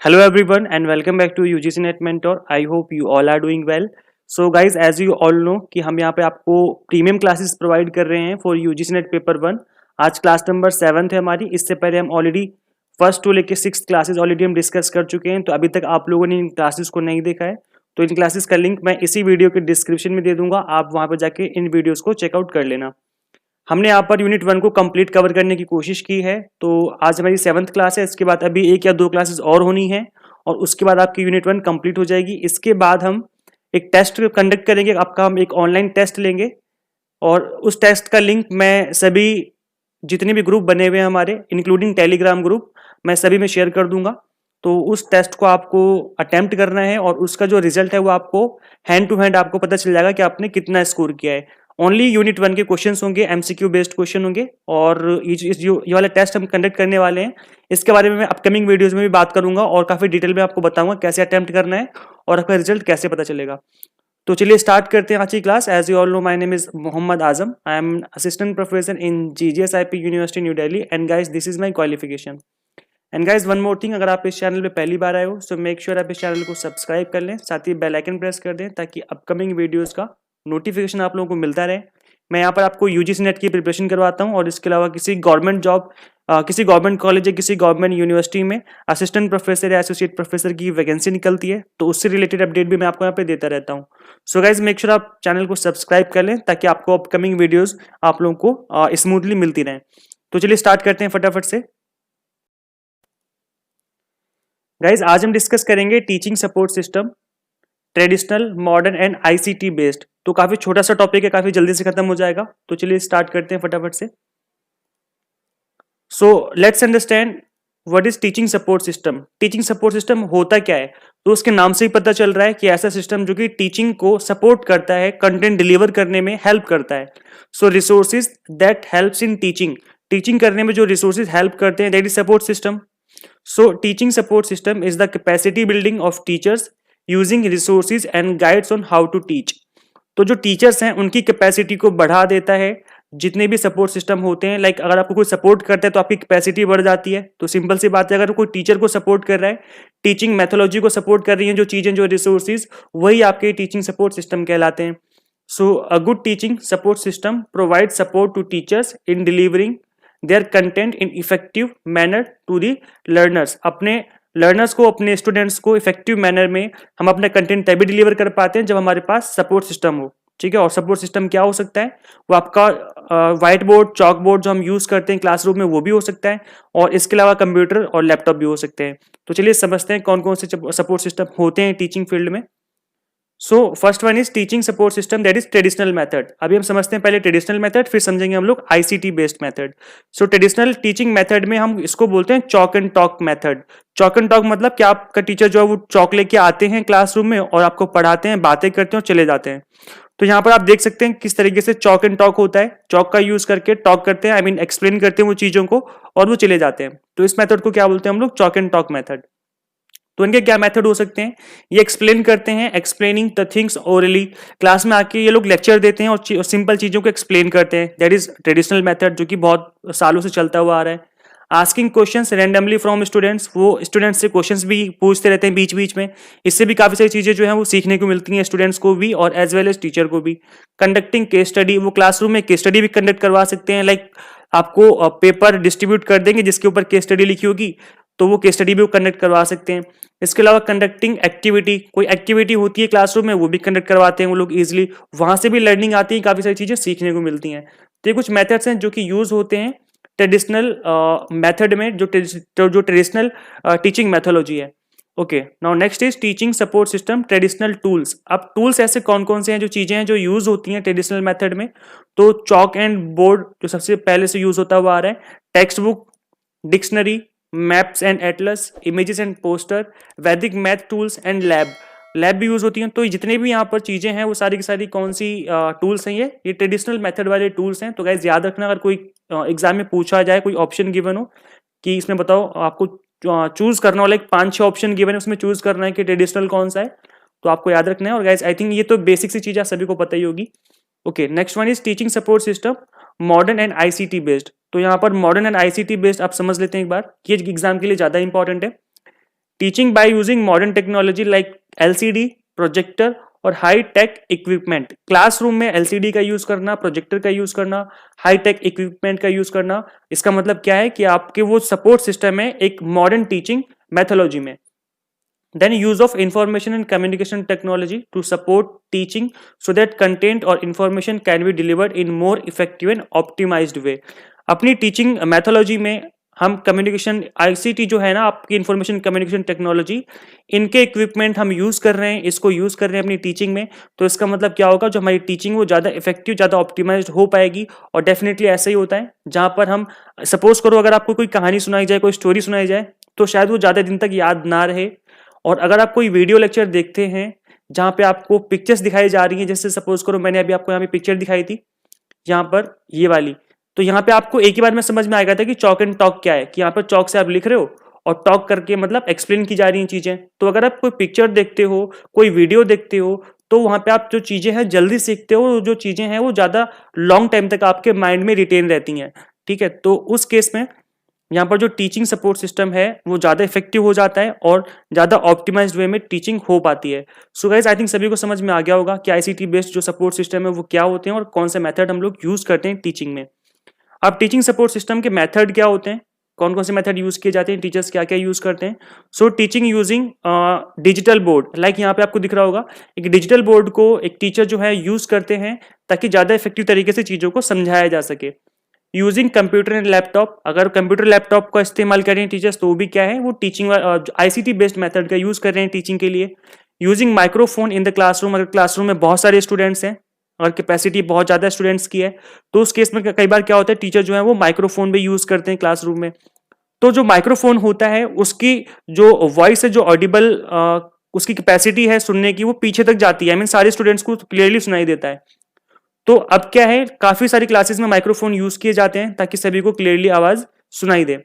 Hello everyone and welcome back to UGC Net Mentor. I hope you all are doing well. So guys, as you all know कि हम यहाँ पे आपको premium classes provide कर रहे हैं for UGC Net paper 1। आज class number 7 है हमारी। इससे पहले हम ऑलरेडी फर्स्ट टू लेके 6 क्लासेस ऑलरेडी हम डिस्कस कर चुके हैं। तो अभी तक आप लोगों ने इन क्लासेस को नहीं देखा है तो इन क्लासेस का लिंक मैं इसी वीडियो के डिस्क्रिप्शन में दे दूंगा। आप वहाँ पर जाके इन वीडियोज़ को चेकआउट कर लेना। हमने यहाँ पर यूनिट 1 को कंप्लीट कवर करने की कोशिश की है। तो आज हमारी 7th क्लास है। इसके बाद अभी 1 या 2 क्लासेस और होनी है और उसके बाद आपकी यूनिट 1 कंप्लीट हो जाएगी। इसके बाद हम एक टेस्ट कंडक्ट करेंगे। आपका हम एक ऑनलाइन टेस्ट लेंगे और उस टेस्ट का लिंक मैं सभी जितने भी ग्रुप बने हुए हैं हमारे इंक्लूडिंग टेलीग्राम ग्रुप मैं सभी में शेयर कर दूंगा। तो उस टेस्ट को आपको अटेम्प्ट करना है और उसका जो रिजल्ट है वो आपको हैंड टू हैंड आपको पता चल जाएगा कि आपने कितना स्कोर किया है। ओनली यूनिट 1 के क्वेश्चंस होंगे, एमसीक्यू बेस्ड क्वेश्चन होंगे और ये वाला टेस्ट हम कंडक्ट करने वाले हैं। इसके बारे में मैं अपकमिंग वीडियोस में भी बात करूंगा और काफी डिटेल में आपको बताऊंगा कैसे अटेम्प्ट करना है और आपका रिजल्ट कैसे पता चलेगा। तो चलिए स्टार्ट करते हैं आज की class. As you all know my name is Mohammad Azam. I am assistant professor in GGSIP university New Delhi and guys this is my qualification. And guys one more thing, अगर आप इस चैनल पे पहली बार आए हो सो मेक श्योर आप इस चैनल को सब्सक्राइब कर लें, साथ ही बेल आइकन प्रेस कर दें ताकि अपकमिंग वीडियोस का नोटिफिकेशन आप लोगों को मिलता रहे। मैं यहाँ पर आपको यूजीसी नेट की प्रिपरेशन करवाता हूँ और इसके अलावा किसी गवर्नमेंट जॉब किसी गवर्नमेंट कॉलेज या किसी गवर्नमेंट यूनिवर्सिटी में असिस्टेंट प्रोफेसर या एसोसिएट प्रोफेसर की वैकेंसी निकलती है तो उससे रिलेटेड अपडेट भी मैं आपको यहाँ पे देता रहता हूँ। सो गाइज मेक श्योर आप चैनल को सब्सक्राइब कर लें ताकि आपको अपकमिंग वीडियोज आप लोगों को स्मूथली मिलती रहें। तो चलिए स्टार्ट करते हैं फटाफट से। गाइज आज हम डिस्कस करेंगे teaching support system, traditional, modern and ICT based. तो काफी छोटा सा टॉपिक है, काफी जल्दी से खत्म हो जाएगा। तो चलिए स्टार्ट करते हैं फटाफट से। So let's understand what is teaching support system. Teaching support system होता क्या है? तो उसके नाम से ही पता चल रहा है कि ऐसा सिस्टम जो कि टीचिंग को सपोर्ट करता है, कंटेंट डिलीवर करने में हेल्प करता है। So resources that helps in teaching, teaching करने में जो रिसोर्सेज हेल्प करते हैं that is support system. So teaching support system is the capacity building of teachers using resources and guides on how to teach. तो जो teachers हैं उनकी capacity को बढ़ा देता है। जितने भी सपोर्ट सिस्टम होते हैं, लाइक अगर आपको कोई सपोर्ट करता है तो आपकी कैपेसिटी बढ़ जाती है। तो सिंपल सी बात है, अगर कोई टीचर को सपोर्ट कर रहा है, टीचिंग मेथोलॉजी को सपोर्ट कर रही है जो चीजें, जो रिसोर्सेज, वही आपके टीचिंग सपोर्ट सिस्टम कहलाते हैं। So a good teaching support system provide support to teachers in delivering their content in effective manner to the learners. अपने लर्नर्स को, अपने स्टूडेंट्स को इफेक्टिव मैनर में हम अपना कंटेंट तभी डिलीवर कर पाते हैं जब हमारे पास सपोर्ट सिस्टम हो। ठीक है, और सपोर्ट सिस्टम क्या हो सकता है? वो आपका व्हाइट बोर्ड, चॉक बोर्ड जो हम यूज करते हैं क्लासरूम में वो भी हो सकता है और इसके अलावा कंप्यूटर और लैपटॉप भी हो सकते हैं। तो चलिए समझते हैं कौन कौन से सपोर्ट सिस्टम होते हैं टीचिंग फील्ड में। So first one is teaching support system that is traditional method. अभी हम समझते हैं पहले ट्रेडिशनल मेथड, फिर समझेंगे हम लोग आईसीटी बेस्ड मेथड। सो ट्रेडिशनल टीचिंग मेथड में हम इसको बोलते हैं chalk and talk method. Chalk and talk मतलब कि आपका टीचर जो है वो चॉक लेके आते हैं क्लासरूम में और आपको पढ़ाते हैं, बातें करते हैं और चले जाते हैं। तो यहाँ पर आप देख सकते हैं किस तरीके से चॉक एंड टॉक होता है। चॉक का यूज करके टॉक करते हैं, आई मीन एक्सप्लेन करते हैं वो चीजों को और वो चले जाते हैं। तो इस मेथड को क्या बोलते हैं हम लोग? Chalk and talk method. तो इनके क्या मेथड हो सकते हैं? ये एक्सप्लेन करते हैं, explaining the things orally. Class में आके ये लोग लेक्चर देते हैं और सिंपल चीजों को एक्सप्लेन करते हैं। दैट इज ट्रेडिशनल मेथड जो कि बहुत सालों से चलता हुआ आ रहा है। Asking questions randomly from students, वो स्टूडेंट्स से क्वेश्चंस भी पूछते रहते हैं बीच बीच में। इससे भी काफी सारी चीजें जो है वो सीखने को मिलती हैं स्टूडेंट्स को भी और एज वेल एज टीचर को भी। कंडक्टिंग केस स्टडी, वो क्लासरूम में केस स्टडी भी कंडक्ट करवा सकते हैं। लाइक आपको पेपर डिस्ट्रीब्यूट कर देंगे जिसके ऊपर केस स्टडी लिखी होगी तो वो केस स्टडी भी कंडक्ट करवा सकते हैं। इसके अलावा कंडक्टिंग एक्टिविटी, कोई एक्टिविटी होती है क्लासरूम में वो भी कंडक्ट करवाते हैं वो लोग इजीली, वहां से भी लर्निंग आती है, काफी सारी चीजें सीखने को मिलती हैं। तो ये कुछ मेथड्स हैं जो कि यूज होते हैं ट्रेडिशनल मेथड में, जो ट्रेडिशनल टीचिंग मेथोलॉजी है। Okay, now next is teaching support system traditional tools. अब टूल्स ऐसे कौन कौन से हैं, जो चीजें हैं जो यूज होती हैं ट्रेडिशनल मेथड में? तो चॉक एंड बोर्ड जो सबसे पहले से यूज होता हुआ आ रहा है, text book, dictionary, maps and Atlas, images and poster, वैदिक मैथ टूल्स एंड लैब भी यूज होती हैं। तो जितने भी यहाँ पर चीजें हैं वो सारी की सारी कौन सी टूल्स हैं? ये ट्रेडिशनल मेथड वाले टूल्स हैं। तो गाइस याद रखना, अगर कोई एग्जाम में पूछा जाए, कोई ऑप्शन गिवन हो कि इसमें बताओ, आपको चूज करना हो, लाइक 5-6 ऑप्शन गिवन है, उसमें चूज करना है कि ट्रेडिशनल कौन सा है, तो आपको याद रखना है। और गाइस आई थिंक ये तो बेसिक सी चीज आप सभी को पता ही होगी। Okay, next one is teaching support system modern and ICT based. तो यहाँ पर मॉडर्न एंड आईसीटी बेस्ड आप समझ लेते हैं एक बार, ये एग्जाम के लिए ज्यादा इंपॉर्टेंट है। Teaching by using modern technology like LCD, projector और हाई टेक इक्विपमेंट। क्लासरूम में एलसीडी का यूज करना, प्रोजेक्टर का यूज करना, हाई टेक इक्विपमेंट का यूज करना, इसका मतलब क्या है कि आपके वो सपोर्ट सिस्टम है एक मॉडर्न टीचिंग मेथोलॉजी में। Then use of information and communication technology to support teaching so that content or information can be delivered in more effective and optimized way। अपनी टीचिंग मैथोलॉजी में हम communication ICT जो है ना, आपकी information communication technology, इनके equipment हम use कर रहे हैं, इसको यूज कर रहे हैं अपनी टीचिंग में। तो इसका मतलब क्या होगा, जो हमारी टीचिंग वो ज्यादा इफेक्टिव, ज्यादा ऑप्टिमाइज्ड हो पाएगी। और डेफिनेटली ऐसा ही होता है जहां पर हम सपोज करो अगर आपको कोई कहानी सुनाई जाए, कोई स्टोरी सुनाई जाए, तो शायद वो ज्यादा दिन तक याद ना रहे। और अगर आप कोई वीडियो लेक्चर देखते हैं जहां पे आपको पिक्चर्स दिखाई जा रही हैं, जैसे सपोज करो मैंने अभी आपको यहाँ पे पिक्चर दिखाई थी यहाँ पर ये वाली, तो यहाँ पे आपको एक ही बार में समझ में आ गया था कि चॉक एंड टॉक क्या है, कि यहाँ पर चॉक से आप लिख रहे हो और टॉक करके मतलब एक्सप्लेन की जा रही हैं चीजें। तो अगर आप कोई पिक्चर देखते हो, कोई वीडियो देखते हो, तो वहां पे आप जो चीजें हैं जल्दी सीखते हो, जो चीजें हैं वो ज्यादा लॉन्ग टाइम तक आपके माइंड में रिटेन रहती हैं। ठीक है, तो उस केस में यहाँ पर जो टीचिंग सपोर्ट सिस्टम है वो ज़्यादा इफेक्टिव हो जाता है और ज़्यादा ऑप्टिमाइज्ड वे में टीचिंग हो पाती है। सो गाइस, आई थिंक सभी को समझ में आ गया होगा कि आईसीटी बेस्ड जो सपोर्ट सिस्टम है वो क्या होते हैं और कौन से मेथड हम लोग यूज करते हैं टीचिंग में। अब टीचिंग सपोर्ट सिस्टम के मेथड क्या होते हैं, कौन कौन से मेथड यूज किए जाते हैं, टीचर्स क्या क्या यूज करते हैं। So teaching using digital board, like यहाँ पे आपको दिख रहा होगा एक डिजिटल बोर्ड को एक टीचर जो है यूज करते हैं ताकि ज़्यादा इफेक्टिव तरीके से चीज़ों को समझाया जा सके। यूजिंग कंप्यूटर एंड लैपटॉप, अगर कंप्यूटर लैपटॉप का इस्तेमाल कर रहे हैं टीचर्स तो भी क्या है, वो टीचिंग आईसीटी बेस्ड मेथड का यूज कर रहे हैं टीचिंग के लिए। Using microphone in the classroom, अगर क्लासरूम में बहुत सारे स्टूडेंट्स हैं, अगर कैपेसिटी बहुत ज्यादा स्टूडेंट्स की है, तो उस केस में कई बार क्या होता है टीचर जो है वो माइक्रोफोन भी यूज करते हैं क्लासरूम में। तो जो माइक्रोफोन होता है उसकी जो वॉइस है, जो ऑडिबल उसकी कैपेसिटी है सुनने की, वो पीछे तक जाती है, आई मीन सारे स्टूडेंट्स को क्लियरली सुनाई देता है। तो अब क्या है, काफी सारी क्लासेस में माइक्रोफोन यूज किए जाते हैं ताकि सभी को क्लियरली आवाज सुनाई दे।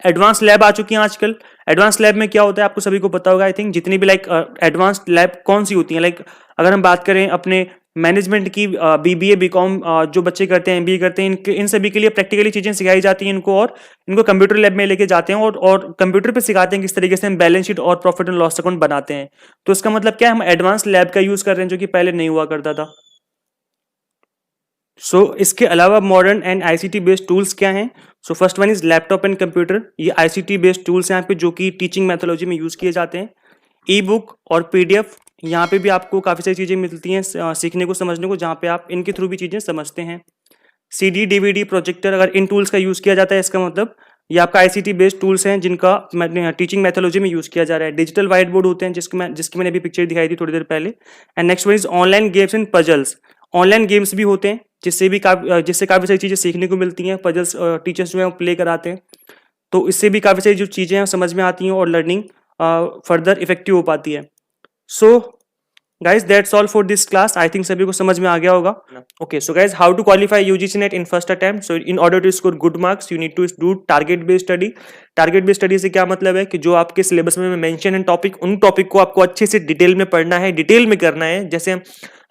एडवांस लैब आ चुकी हैं आजकल। एडवांस लैब में क्या होता है आपको सभी को पता होगा आई थिंक, जितनी भी लाइक एडवांस लैब कौन सी होती है, लाइक अगर हम बात करें अपने मैनेजमेंट की, बीबीए बीकॉम जो बच्चे करते हैं, एमबीए करते हैं, इन सभी के लिए प्रैक्टिकली चीजें सिखाई जाती हैं इनको, और इनको कंप्यूटर लैब में लेके जाते हैं और कंप्यूटर पे सिखाते हैं किस तरीके से हम बैलेंस शीट और प्रॉफिट एंड लॉस अकाउंट बनाते हैं। तो इसका मतलब क्या है, हम एडवांस लैब का यूज कर रहे हैं जो कि पहले नहीं हुआ करता था। इसके अलावा modern and ICT based tools क्या हैं। First one is laptop and computer, ये आईसीटी बेस्ड टूल्स हैं यहाँ पे जो कि टीचिंग मैथोलॉजी में यूज किए जाते हैं। ई बुक और पीडीएफ, यहाँ पे भी आपको काफ़ी सारी चीज़ें मिलती हैं सीखने को, समझने को, जहाँ पे आप इनके थ्रू भी चीज़ें समझते हैं। सीडी, डीवीडी, प्रोजेक्टर, अगर इन टूल्स का यूज़ किया जाता है इसका मतलब ये आपका आईसीटी बेस्ड टूल्स हैं जिनका टीचिंग मैथोलॉजी में यूज़ किया जा रहा है। डिजिटल व्हाइट बोर्ड होते हैं जिसकी मैंने अभी पिक्चर दिखाई थी थोड़ी देर पहले। And next one is online games and puzzles, online games भी होते हैं जिससे काफ़ी सारी चीज़ें सीखने को मिलती हैं। पजल्स टीचर्स जो है वो प्ले कराते हैं, तो इससे भी काफ़ी सारी जो चीज़ें हैं समझ में आती हैं और लर्निंग फर्दर इफेक्टिव हो पाती है। So guys that's all for this class, I think सभी को समझ में आ गया होगा। Okay, so guys how to qualify UGC NET in first attempt. So in order to score good marks you need to do target based study. Target based study से क्या मतलब है कि जो आपके सिलेबस में मेंशन है टॉपिक, उन टॉपिक को आपको अच्छे से डिटेल में पढ़ना है, डिटेल में करना है। जैसे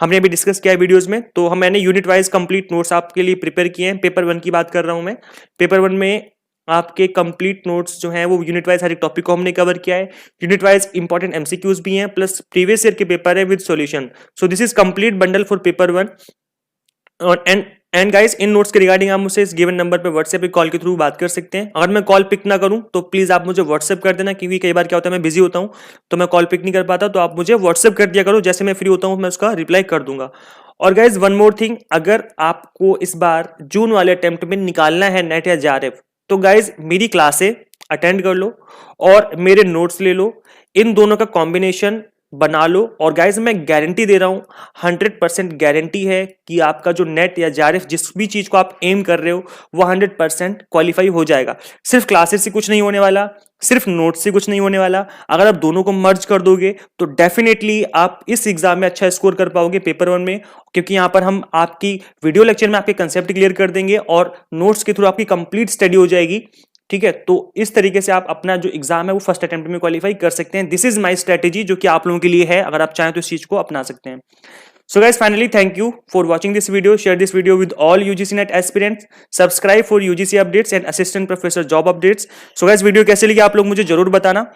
हमने अभी डिस्कस किया है वीडियोस में, तो मैंने यूनिट वाइज कंप्लीट नोट्स आपके लिए प्रिपेयर किए हैं। पेपर 1 की बात कर रहा हूं मैं। पेपर 1 में आपके कंप्लीट नोट्स जो हैं वो यूनिट वाइज हर एक टॉपिक को हमने कवर किया है। यूनिट वाइज इंपॉर्टेंट एमसीक्यूज भी हैं, प्लस प्रीवियस ईयर के पेपर है with solution. So this is complete bundle for paper 1। और एंड गाइस, इन नोट्स के रिगार्डिंग आप मुझसे इस गिवन नंबर पे व्हाट्सएप पे कॉल के थ्रू बात कर सकते हैं। अगर मैं कॉल पिक ना करूं तो प्लीज आप मुझे व्हाट्सएप कर देना, क्योंकि कई बार क्या होता है मैं बिजी होता हूं तो मैं कॉल पिक नहीं कर पाता, तो आप मुझे व्हाट्सएप कर दिया करो, जैसे मैं फ्री होता हूं मैं उसका रिप्लाई कर दूंगा। और गाइज वन मोर थिंग, अगर आपको इस बार जून वाले अटेम्प्ट में निकालना है नेट या जेआरएफ, तो गाइज मेरी क्लासे अटेंड कर लो और मेरे नोट्स ले लो, इन दोनों का कॉम्बिनेशन बना लो। और गाइज मैं गारंटी दे रहा हूं, 100% गारंटी है कि आपका जो नेट या जेआरएफ जिस भी चीज को आप एम कर रहे हो वो 100% क्वालिफाई हो जाएगा। सिर्फ क्लासेस से कुछ नहीं होने वाला, सिर्फ नोट्स से कुछ नहीं होने वाला। अगर आप दोनों को मर्ज कर दोगे तो डेफिनेटली आप इस एग्जाम में अच्छा स्कोर कर पाओगे पेपर 1 में, क्योंकि यहाँ पर हम आपकी वीडियो लेक्चर में आपके कंसेप्ट क्लियर कर देंगे और नोट्स के थ्रू आपकी कंप्लीट स्टडी हो जाएगी। ठीक है, तो इस तरीके से आप अपना जो एग्जाम है वो फर्स्ट अटेम्प्ट में क्वालिफाई कर सकते हैं। दिस इज माय स्ट्रेटेजी जो कि आप लोगों के लिए है, अगर आप चाहें तो इस चीज को अपना सकते हैं। So guys, finally thank you for watching this video. Share this video with all UGC NET aspirants. Subscribe for UGC updates and assistant professor job updates. So guys, video कैसे लगी आप लोग मुझे जरूर बताना।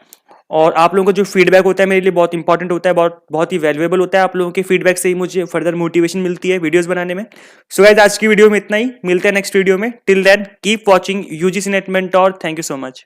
और आप लोगों का जो फीडबैक होता है मेरे लिए बहुत इंपॉर्टेंट होता है, बहुत बहुत ही वैल्यूएबल होता है। आप लोगों के फीडबैक से ही मुझे फर्दर मोटिवेशन मिलती है वीडियोस बनाने में। सो गाइस, आज की वीडियो में इतना ही, मिलते हैं नेक्स्ट वीडियो में। Till then keep watching UGC NET mentor. Thank you so much.